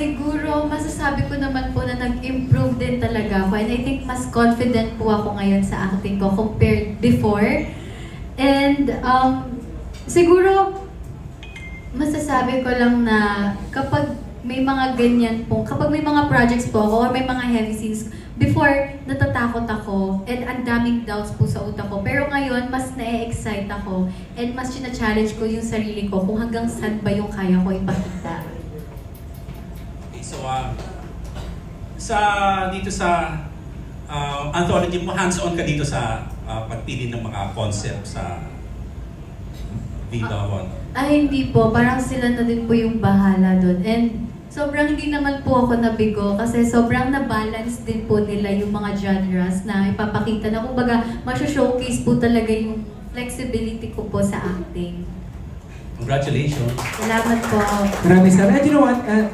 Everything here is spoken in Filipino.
Siguro, masasabi ko naman po na nag-improve din talaga ako. And I think mas confident po ako ngayon sa acting ko compared before. And siguro, masasabi ko lang na kapag may mga ganyan po, kapag may mga projects po ako or may mga heavy scenes, before, natatakot ako and ang daming doubts po sa utak ko. Pero ngayon, mas na-excite ako and mas challenge ko yung sarili ko kung hanggang saan ba yung kaya ko ipakita. So, dito sa anthology mo, hands-on ka dito sa pagpili ng mga concept sa Viva One. Ay, hindi po. Parang sila na din po yung bahala doon. And sobrang hindi naman po ako nabigo kasi sobrang na-balance din po nila yung mga genres na ipapakita na kumbaga ma-showcase po talaga yung flexibility ko po sa acting. Congratulations! Salamat po. Maraming salamat. And you know what?